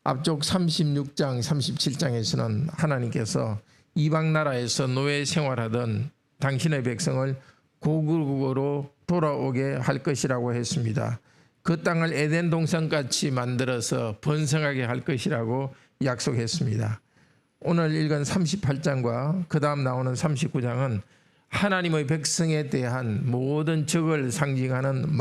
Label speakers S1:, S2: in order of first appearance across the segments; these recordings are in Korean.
S1: 앞쪽 36장, 37장에서는 하나님께서 이방 나라에서 노예 생활하던 당신의 백성을 고국으로 돌아오게 할 것이라고 했습니다. 그 땅을 에덴 동산같이 만들어서 번성하게 할 것이라고 약속했습니다. 오늘 읽은 38장과 그 다음 나오는 39장은 하나님의 백성에 대한 모든 적을 상징하는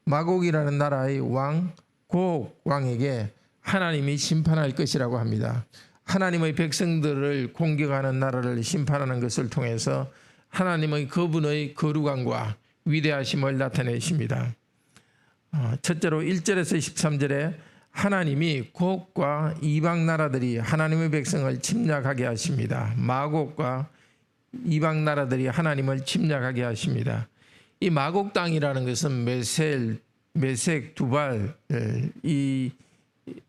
S1: 마곡이라는 나라의 왕 고옥 왕에게 하나님이 심판할 것이라고 합니다. 하나님의 백성들을 공격하는 나라를 심판하는 것을 통해서 하나님의 그분의 거룩함과 위대하심을 나타내십니다. 첫째로 1절에서 13절에 하나님이 고국과 이방 나라들이 하나님의 백성을 침략하게 하십니다. 마곡과 이방 나라들이 하나님을 침략하게 하십니다. 이 마곡 땅이라는 것은 메색, 두발 이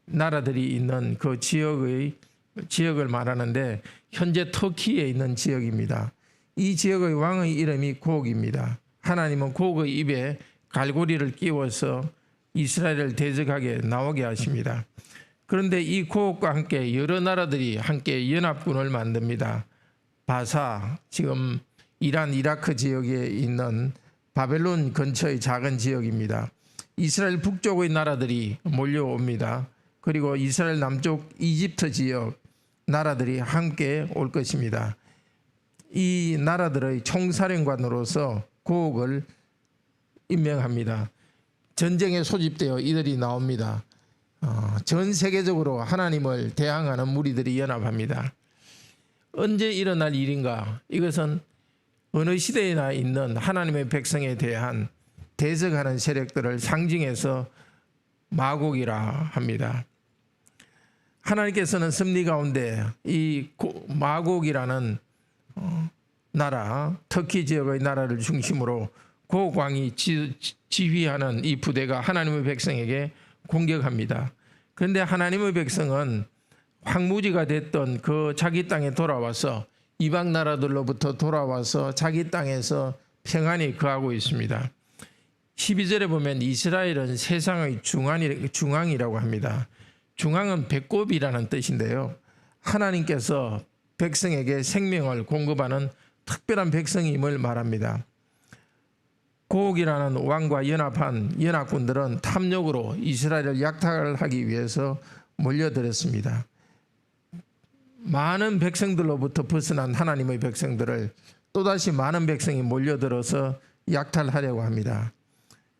S1: 나라들이 있는 그 지역을 말하는데 현재 터키에 있는 지역입니다. 이 지역의 왕의 이름이 고옥입니다. 하나님은 고옥의 입에 갈고리를 끼워서 이스라엘을 대적하게 나오게 하십니다. 그런데 이 고옥과 함께 여러 나라들이 함께 연합군을 만듭니다. 바사, 지금 이란, 이라크 지역에 있는 바벨론 근처의 작은 지역입니다. 이스라엘 북쪽의 나라들이 몰려옵니다. 그리고 이스라엘 남쪽 이집트 지역 나라들이 함께 올 것입니다. 이 나라들의 총사령관으로서 고옥을 임명합니다. 전쟁에 소집되어 이들이 나옵니다. 전 세계적으로 하나님을 대항하는 무리들이 연합합니다. 언제 일어날 일인가? 이것은 어느 시대에나 있는 하나님의 백성에 대한 대적하는 세력들을 상징해서 마곡이라 합니다. 하나님께서는 섭리 가운데 이 마곡이라는 나라, 터키 지역의 나라를 중심으로 고옥 왕이 지휘하는 이 부대가 하나님의 백성에게 공격합니다. 그런데 하나님의 백성은 황무지가 됐던 그 자기 땅에 돌아와서 이방 나라들로부터 돌아와서 자기 땅에서 평안히 거하고 있습니다. 12절에 보면 이스라엘은 세상의 중앙이라고 합니다. 중앙은 배꼽이라는 뜻인데요. 하나님께서 백성에게 생명을 공급하는 특별한 백성임을 말합니다. 고옥이라는 왕과 연합한 연합군들은 탐욕으로 이스라엘을 약탈하기 위해서 몰려들었습니다. 많은 백성들로부터 벗어난 하나님의 백성들을 또다시 많은 백성이 몰려들어서 약탈하려고 합니다.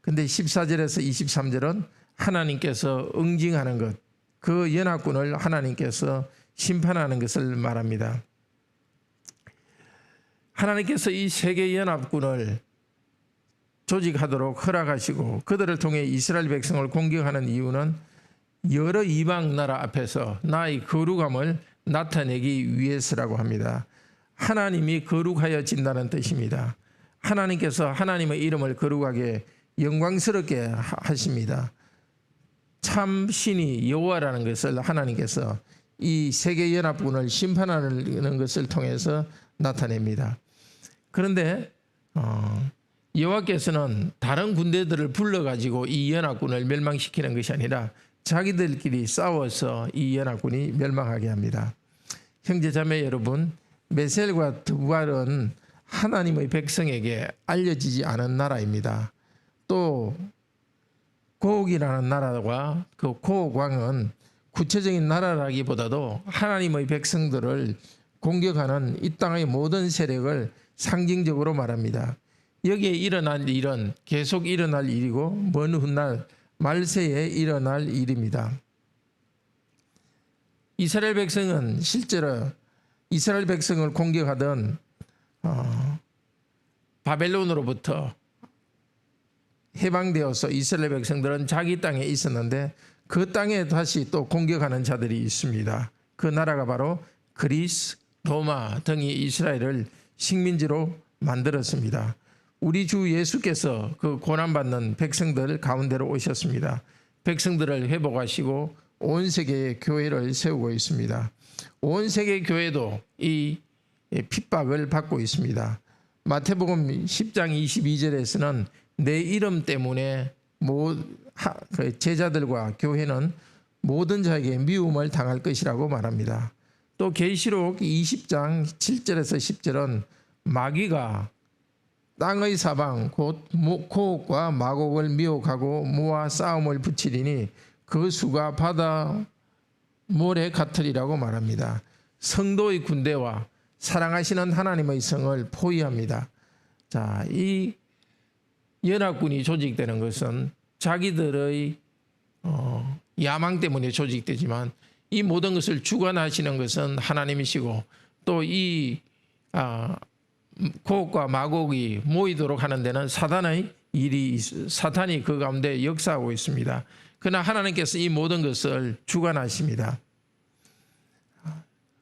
S1: 그런데 14절에서 23절은 하나님께서 응징하는 것, 그 연합군을 하나님께서 심판하는 것을 말합니다. 하나님께서 이 세계 연합군을 조직하도록 허락하시고 그들을 통해 이스라엘 백성을 공격하는 이유는 여러 이방 나라 앞에서 나의 거룩함을 나타내기 위해서라고 합니다. 하나님이 거룩하여진다는 뜻입니다. 하나님께서 하나님의 이름을 거룩하게 영광스럽게 하십니다. 참 신이 여호와라는 것을 하나님께서 이 세계연합군을 심판하는 것을 통해서 나타냅니다. 그런데 여호와께서는 다른 군대들을 불러가지고 이 연합군을 멸망시키는 것이 아니라 자기들끼리 싸워서 이 연합군이 멸망하게 합니다. 형제 자매 여러분, 메셀과 두발은 하나님의 백성에게 알려지지 않은 나라입니다. 또 고옥이라는 나라와 그 고옥 왕은 구체적인 나라라기보다도 하나님의 백성들을 공격하는 이 땅의 모든 세력을 상징적으로 말합니다. 여기에 일어날 일은 계속 일어날 일이고 먼 훗날 말세에 일어날 일입니다. 이스라엘 백성은 실제로 이스라엘 백성을 공격하던 바벨론으로부터 해방되어서 이스라엘 백성들은 자기 땅에 있었는데 그 땅에 다시 또 공격하는 자들이 있습니다. 그 나라가 바로 그리스, 로마 등이 이스라엘을 식민지로 만들었습니다. 우리 주 예수께서 그 고난받는 백성들 가운데로 오셨습니다. 백성들을 회복하시고 온 세계의 교회를 세우고 있습니다. 온 세계 교회도 이 핍박을 받고 있습니다. 마태복음 10장 22절에서는 내 이름 때문에 제자들과 교회는 모든 자에게 미움을 당할 것이라고 말합니다. 또 계시록 20장 7절에서 10절은 마귀가 땅의 사방 곧 고옥과 마곡을 미혹하고 모아 싸움을 붙이리니 그 수가 바다 모래 같으리라고 말합니다. 성도의 군대와 사랑하시는 하나님의 성을 포위합니다. 자, 이 연합군이 조직되는 것은 자기들의 야망 때문에 조직되지만 이 모든 것을 주관하시는 것은 하나님이시고 또 이 고옥과 마곡이 모이도록 하는 데는 사탄이 그 가운데 역사하고 있습니다. 그러나 하나님께서 이 모든 것을 주관하십니다.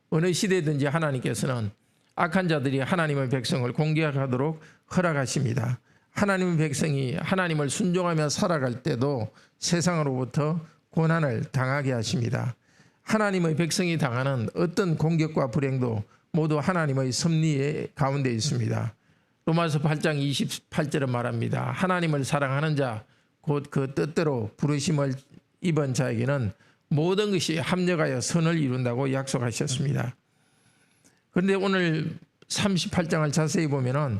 S1: 어느 시대든지 하나님께서는 악한 자들이 하나님의 백성을 공격하도록 허락하십니다. 하나님의 백성이 하나님을 순종하며 살아갈 때도 세상으로부터 고난을 당하게 하십니다. 하나님의 백성이 당하는 어떤 공격과 불행도 모두 하나님의 섭리 가운데 있습니다. 로마서 8장 28절은 말합니다. 하나님을 사랑하는 자, 곧 그 뜻대로 부르심을 입은 자에게는 모든 것이 합력하여 선을 이룬다고 약속하셨습니다. 그런데 오늘 38장을 자세히 보면은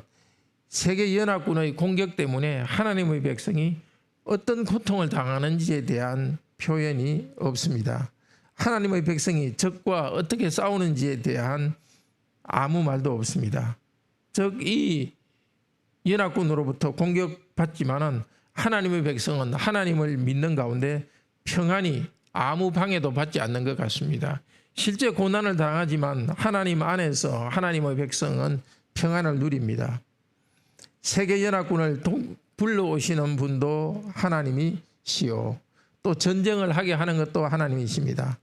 S1: 세계연합군의 공격 때문에 하나님의 백성이 어떤 고통을 당하는지에 대한 표현이 없습니다. 하나님의 백성이 적과 어떻게 싸우는지에 대한 아무 말도 없습니다. 즉 이 연합군으로부터 공격받지만은 하나님의 백성은 하나님을 믿는 가운데 평안히 아무 방해도 받지 않는 것 같습니다. 실제 고난을 당하지만 하나님 안에서 하나님의 백성은 평안을 누립니다. 세계연합군을 불러오시는 분도 하나님이시요 또 전쟁을 하게 하는 것도 하나님이십니다.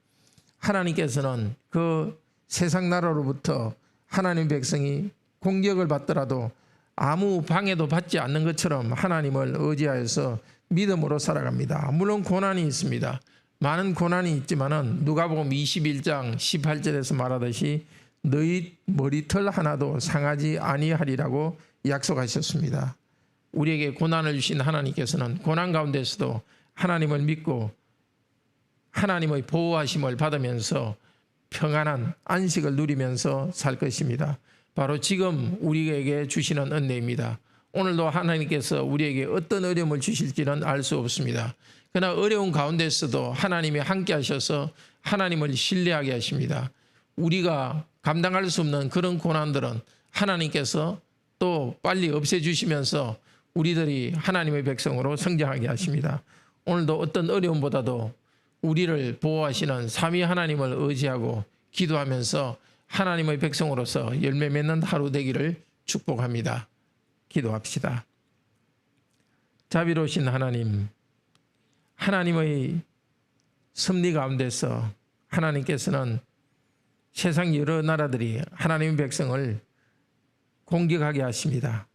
S1: 하나님께서는 그 세상 나라로부터 하나님 백성이 공격을 받더라도 아무 방해도 받지 않는 것처럼 하나님을 의지하여서 믿음으로 살아갑니다. 물론 고난이 있습니다. 많은 고난이 있지만은 누가복음 21장 18절에서 말하듯이 너희 머리털 하나도 상하지 아니하리라고 약속하셨습니다. 우리에게 고난을 주신 하나님께서는 고난 가운데서도 하나님을 믿고 하나님의 보호하심을 받으면서 평안한 안식을 누리면서 살 것입니다. 바로 지금 우리에게 주시는 은혜입니다. 오늘도 하나님께서 우리에게 어떤 어려움을 주실지는 알 수 없습니다. 그러나 어려운 가운데서도 하나님이 함께 하셔서 하나님을 신뢰하게 하십니다. 우리가 감당할 수 없는 그런 고난들은 하나님께서 또 빨리 없애주시면서 우리들이 하나님의 백성으로 성장하게 하십니다. 오늘도 어떤 어려움보다도 우리를 보호하시는 삼위 하나님을 의지하고 기도하면서 하나님의 백성으로서 열매 맺는 하루 되기를 축복합니다. 기도합시다. 자비로우신 하나님, 하나님의 섭리 가운데서 하나님께서는 세상 여러 나라들이 하나님의 백성을 공격하게 하십니다.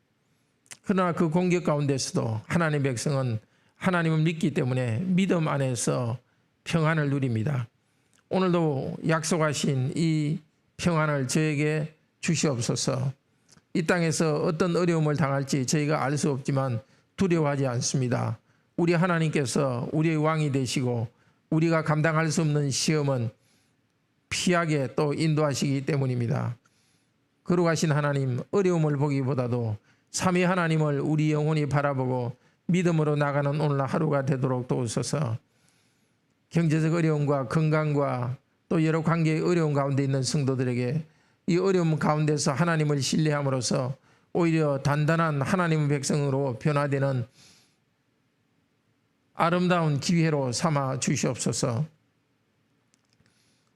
S1: 그러나 그 공격 가운데서도 하나님의 백성은 하나님을 믿기 때문에 믿음 안에서 평안을 누립니다. 오늘도 약속하신 이 평안을 저에게 주시옵소서. 이 땅에서 어떤 어려움을 당할지 저희가 알 수 없지만 두려워하지 않습니다. 우리 하나님께서 우리의 왕이 되시고 우리가 감당할 수 없는 시험은 피하게 또 인도하시기 때문입니다. 거룩하신 하나님, 어려움을 보기보다도 삼위 하나님을 우리 영혼이 바라보고 믿음으로 나가는 오늘 하루가 되도록 도우소서. 경제적 어려움과 건강과 또 여러 관계의 어려움 가운데 있는 성도들에게 이 어려움 가운데서 하나님을 신뢰함으로써 오히려 단단한 하나님의 백성으로 변화되는 아름다운 기회로 삼아 주시옵소서.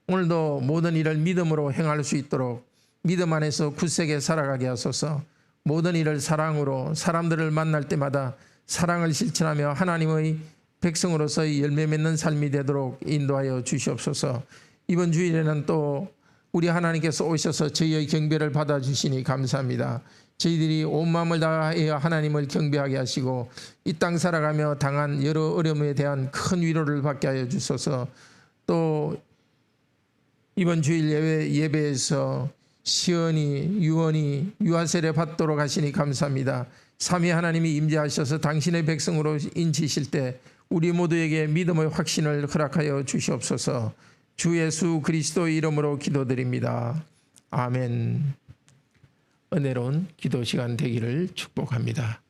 S1: 오늘도 모든 일을 믿음으로 행할 수 있도록 믿음 안에서 굳세게 살아가게 하소서. 모든 일을 사랑으로 사람들을 만날 때마다 사랑을 실천하며 하나님의 백성으로서의 열매 맺는 삶이 되도록 인도하여 주시옵소서. 이번 주일에는 또 우리 하나님께서 오셔서 저희의 경배를 받아주시니 감사합니다. 저희들이 온 마음을 다하여 하나님을 경배하게 하시고 이 땅 살아가며 당한 여러 어려움에 대한 큰 위로를 받게 하여 주소서. 또 이번 주일 예배에서 시언이 유언이 유아세례 받도록 하시니 감사합니다. 삼위 하나님이 임재하셔서 당신의 백성으로 인치실 때 우리 모두에게 믿음의 확신을 허락하여 주시옵소서. 주 예수 그리스도의 이름으로 기도드립니다. 아멘. 은혜로운 기도 시간 되기를 축복합니다.